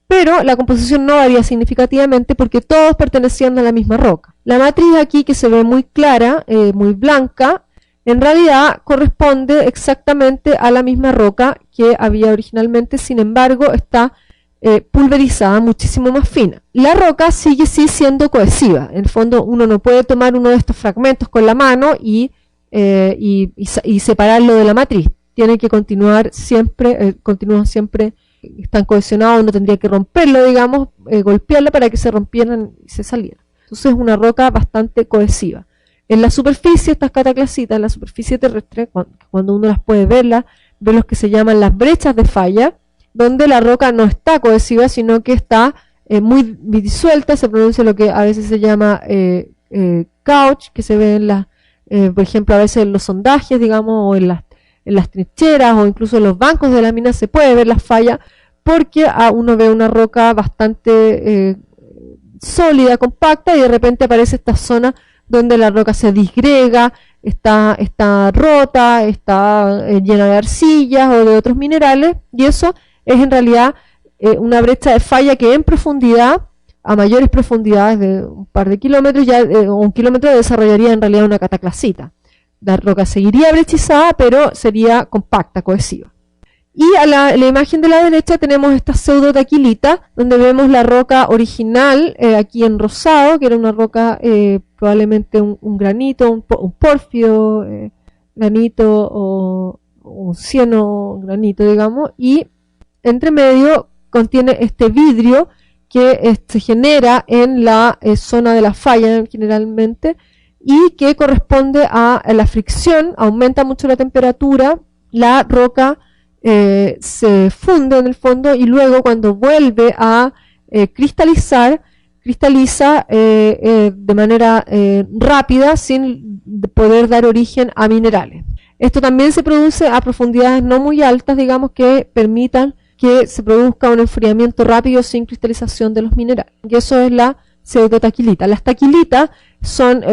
pero la composición no varía significativamente porque todos pertenecían a la misma roca. La matriz aquí, que se ve muy clara, muy blanca, en realidad corresponde exactamente a la misma roca que había originalmente, sin embargo está pulverizada, muchísimo más fina. La roca sigue sí siendo cohesiva. En el fondo uno no puede tomar uno de estos fragmentos con la mano y separarlo de la matriz. Tiene que continuar siempre, continúan siempre, están cohesionados, uno tendría que romperlo, digamos, golpearlo para que se rompieran y se salieran. Entonces es una roca bastante cohesiva. En la superficie, estas cataclasitas, en la superficie terrestre, cuando uno las puede verlas, ve los que se llaman las brechas de falla, donde la roca no está cohesiva, sino que está muy disuelta, se pronuncia lo que a veces se llama couch, que se ve en por ejemplo, a veces en los sondajes, digamos, o en las trincheras, o incluso en los bancos de la mina se puede ver las fallas, porque uno ve una roca bastante sólida, compacta, y de repente aparece esta zona donde la roca se disgrega, está rota, está llena de arcillas o de otros minerales, y eso es en realidad una brecha de falla que en profundidad, a mayores profundidades de un par de kilómetros, o un kilómetro, desarrollaría en realidad una cataclasita. La roca seguiría brechizada, pero sería compacta, cohesiva. Y a la imagen de la derecha tenemos esta pseudotaquilita, donde vemos la roca original, aquí en rosado, que era una roca, probablemente un granito, un pórfido granito, o un cieno granito, digamos, y entre medio contiene este vidrio que se genera en la zona de la falla generalmente, y que corresponde a la fricción, aumenta mucho la temperatura, la roca se funde en el fondo, y luego cuando vuelve a cristaliza de manera rápida, sin poder dar origen a minerales. Esto también se produce a profundidades no muy altas, digamos, que permitan que se produzca un enfriamiento rápido sin cristalización de los minerales. Y eso es la pseudotaquilita. Las taquilitas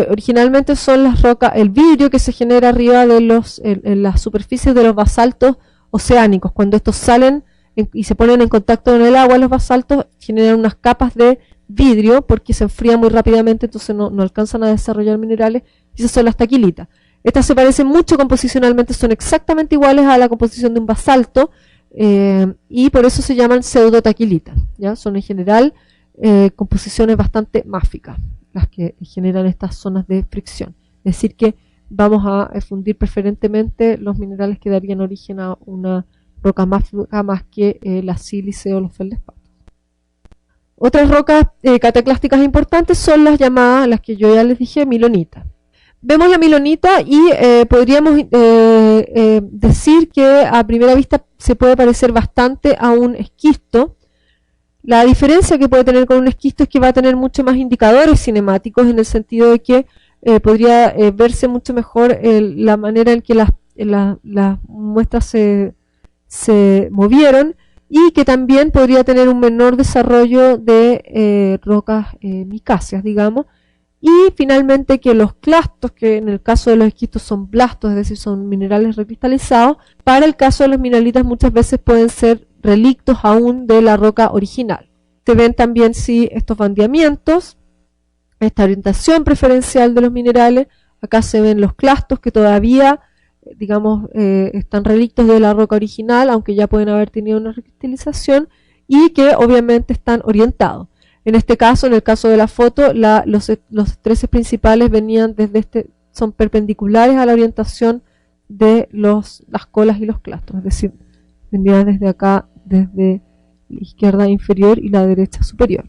originalmente son las rocas, el vidrio que se genera arriba de en las superficies de los basaltos oceánicos. Cuando estos salen y se ponen en contacto con el agua, los basaltos generan unas capas de vidrio porque se enfría muy rápidamente, entonces no alcanzan a desarrollar minerales, y esas son las taquilitas. Estas se parecen mucho composicionalmente, son exactamente iguales a la composición de un basalto, y por eso se llaman pseudotaquilitas, ¿ya? Son en general composiciones bastante máficas las que generan estas zonas de fricción. Es decir que vamos a fundir preferentemente los minerales que darían origen a una roca máfica más que la sílice o los feldespatos. Otras rocas cataclásticas importantes son las llamadas, las que yo ya les dije, milonitas. Vemos la milonita y podríamos decir que a primera vista se puede parecer bastante a un esquisto. La diferencia que puede tener con un esquisto es que va a tener mucho más indicadores cinemáticos, en el sentido de que podría verse mucho mejor la manera en que las muestras se movieron, y que también podría tener un menor desarrollo de rocas micáceas, digamos. Y finalmente que los clastos, que en el caso de los esquistos son blastos, es decir, son minerales recristalizados, para el caso de los mineralitas muchas veces pueden ser relictos aún de la roca original. Se ven también estos bandeamientos, esta orientación preferencial de los minerales. Acá se ven los clastos que todavía, digamos, están relictos de la roca original, aunque ya pueden haber tenido una recristalización, y que obviamente están orientados. En este caso, en el caso de la foto, los estreses principales venían son perpendiculares a la orientación de las colas y los clastos, es decir, venían desde acá, desde la izquierda inferior y la derecha superior.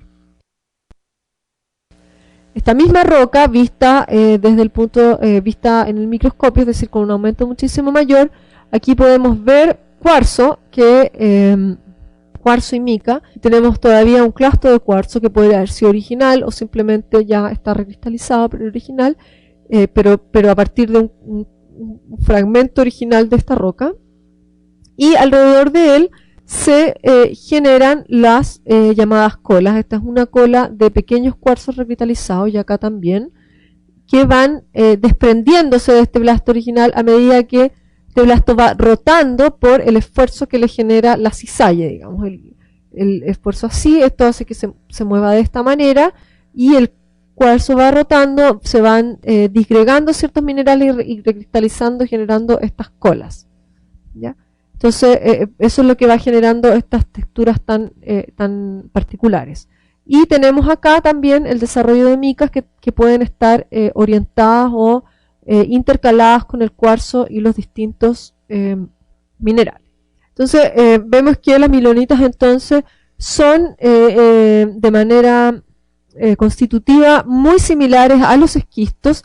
Esta misma roca, vista desde el punto vista en el microscopio, es decir, con un aumento muchísimo mayor, aquí podemos ver cuarzo, cuarzo y mica. Tenemos todavía un clasto de cuarzo que puede haber sido original o simplemente ya está recristalizado, pero original, pero a partir de un fragmento original de esta roca. Y alrededor de él se generan las llamadas colas. Esta es una cola de pequeños cuarzos recristalizados, y acá también, que van desprendiéndose de este blasto original a medida que este blasto va rotando por el esfuerzo que le genera la cizalla, digamos, el esfuerzo así. Esto hace que se mueva de esta manera, y el cuarzo va rotando, se van disgregando ciertos minerales y recristalizando, generando estas colas, ¿ya? Entonces, eso es lo que va generando estas texturas tan particulares. Y tenemos acá también el desarrollo de micas que pueden estar orientadas o intercaladas con el cuarzo y los distintos minerales. Entonces, vemos que las milonitas entonces son de manera constitutiva muy similares a los esquistos.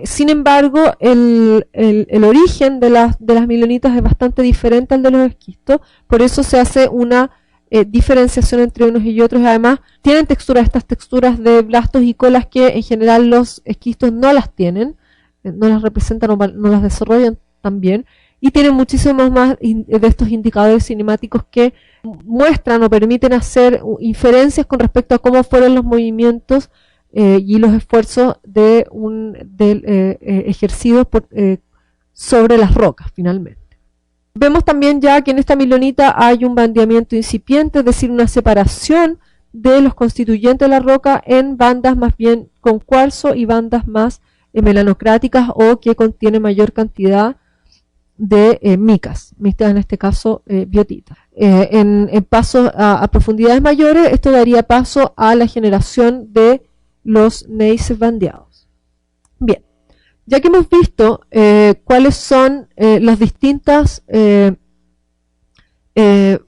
Sin embargo, el origen de las milonitas es bastante diferente al de los esquistos, por eso se hace una diferenciación entre unos y otros. Además, tienen estas texturas de blastos y colas que en general los esquistos no las tienen, no las representan o no las desarrollan tan bien, y tienen muchísimos más de estos indicadores cinemáticos que muestran o permiten hacer inferencias con respecto a cómo fueron los movimientos y los esfuerzos ejercidos sobre las rocas finalmente. Vemos también ya que en esta milonita hay un bandeamiento incipiente, es decir, una separación de los constituyentes de la roca en bandas más bien con cuarzo y bandas más melanocráticas o que contienen mayor cantidad de micas, en este caso biotitas. En pasos a profundidades mayores, esto daría paso a la generación de los gneisses bandeados. Bien, ya que hemos visto cuáles son las distintas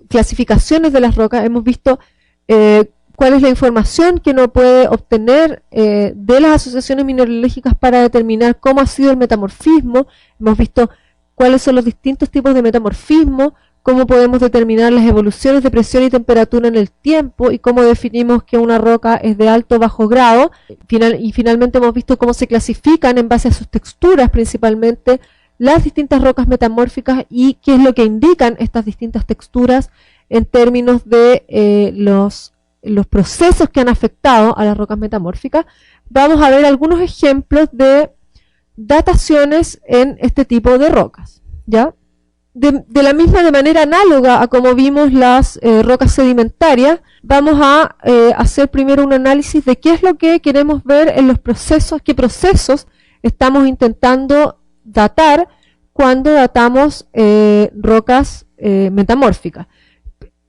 clasificaciones de las rocas, hemos visto cuál es la información que uno puede obtener de las asociaciones mineralógicas para determinar cómo ha sido el metamorfismo, hemos visto cuáles son los distintos tipos de metamorfismo, cómo podemos determinar las evoluciones de presión y temperatura en el tiempo y cómo definimos que una roca es de alto o bajo grado. Y finalmente hemos visto cómo se clasifican en base a sus texturas principalmente las distintas rocas metamórficas y qué es lo que indican estas distintas texturas en términos de los procesos que han afectado a las rocas metamórficas. Vamos a ver algunos ejemplos de dataciones en este tipo de rocas, ¿ya? De manera análoga a como vimos las rocas sedimentarias, vamos a hacer primero un análisis de qué es lo que queremos ver en los procesos, qué procesos estamos intentando datar cuando datamos rocas metamórficas.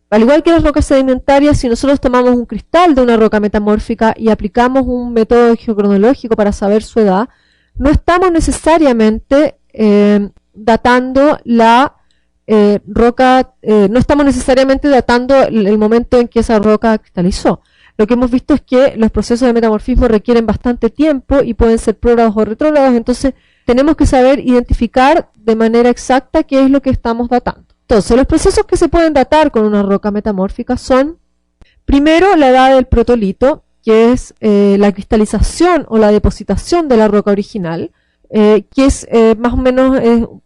Al igual que las rocas sedimentarias, si nosotros tomamos un cristal de una roca metamórfica y aplicamos un método geocronológico para saber su edad, no estamos necesariamente datando la roca, no estamos necesariamente datando el momento en que esa roca cristalizó. Lo que hemos visto es que los procesos de metamorfismo requieren bastante tiempo y pueden ser prógrados o retrógrados, entonces tenemos que saber identificar de manera exacta qué es lo que estamos datando. Entonces, los procesos que se pueden datar con una roca metamórfica son, primero, la edad del protolito, que es la cristalización o la depositación de la roca original, que es más o menos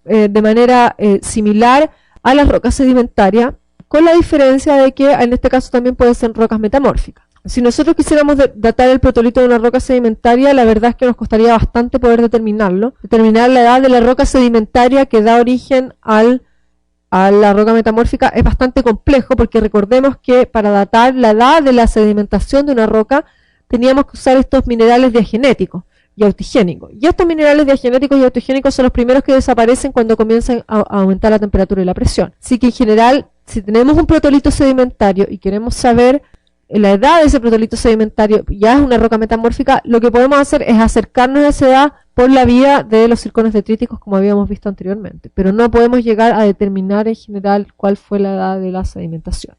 de manera similar a las rocas sedimentarias, con la diferencia de que en este caso también pueden ser rocas metamórficas. Si nosotros quisiéramos datar el protolito de una roca sedimentaria, la verdad es que nos costaría bastante poder determinarlo. Determinar la edad de la roca sedimentaria que da origen a la roca metamórfica es bastante complejo, porque recordemos que para datar la edad de la sedimentación de una roca teníamos que usar estos minerales diagenéticos y autigénicos. Y estos minerales diagenéticos y autigénicos son los primeros que desaparecen cuando comienzan a aumentar la temperatura y la presión. Así que en general, si tenemos un protolito sedimentario y queremos saber la edad de ese protolito sedimentario, ya es una roca metamórfica, lo que podemos hacer es acercarnos a esa edad por la vía de los circones detríticos, como habíamos visto anteriormente, pero no podemos llegar a determinar en general cuál fue la edad de la sedimentación.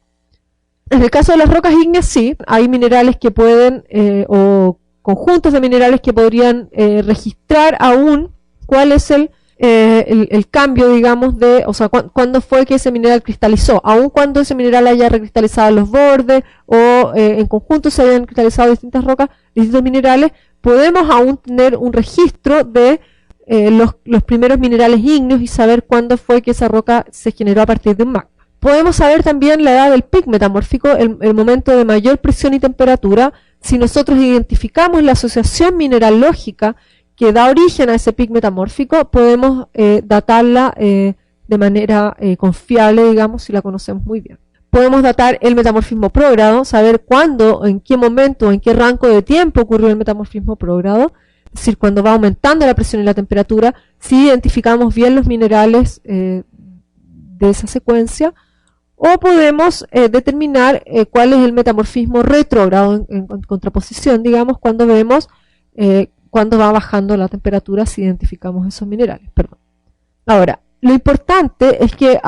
En el caso de las rocas ígneas, sí, hay minerales que pueden, o conjuntos de minerales que podrían registrar aún cuál es el cambio, digamos, o sea, cuándo fue que ese mineral cristalizó, aun cuando ese mineral haya recristalizado los bordes o en conjunto se hayan cristalizado distintas rocas, distintos minerales, podemos aún tener un registro de los primeros minerales ígneos y saber cuándo fue que esa roca se generó a partir de un magma. Podemos saber también la edad del pic metamórfico, el momento de mayor presión y temperatura, si nosotros identificamos la asociación mineralógica que da origen a ese pic metamórfico, podemos datarla de manera confiable, digamos, si la conocemos muy bien. Podemos datar el metamorfismo prógrado, saber cuándo, en qué momento, en qué rango de tiempo ocurrió el metamorfismo prógrado, es decir, cuando va aumentando la presión y la temperatura, si identificamos bien los minerales de esa secuencia, o podemos determinar cuál es el metamorfismo retrógrado en contraposición, digamos, cuando vemos cuando va bajando la temperatura si identificamos esos minerales. Perdón. Ahora, lo importante es que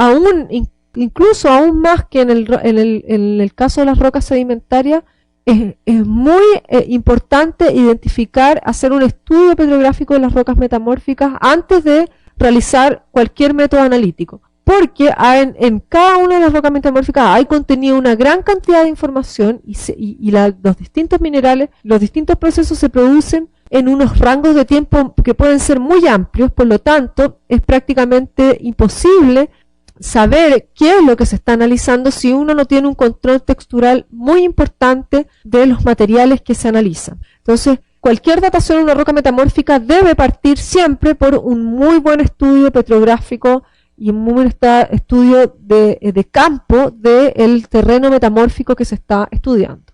incluso aún más que en el caso de las rocas sedimentarias, es muy importante identificar, hacer un estudio petrográfico de las rocas metamórficas antes de realizar cualquier método analítico. Porque en cada una de las rocas metamórficas hay contenido una gran cantidad de información y los distintos minerales, los distintos procesos se producen en unos rangos de tiempo que pueden ser muy amplios, por lo tanto es prácticamente imposible saber qué es lo que se está analizando si uno no tiene un control textural muy importante de los materiales que se analizan. Entonces, cualquier datación de una roca metamórfica debe partir siempre por un muy buen estudio petrográfico y un muy buen estudio de campo del terreno metamórfico que se está estudiando.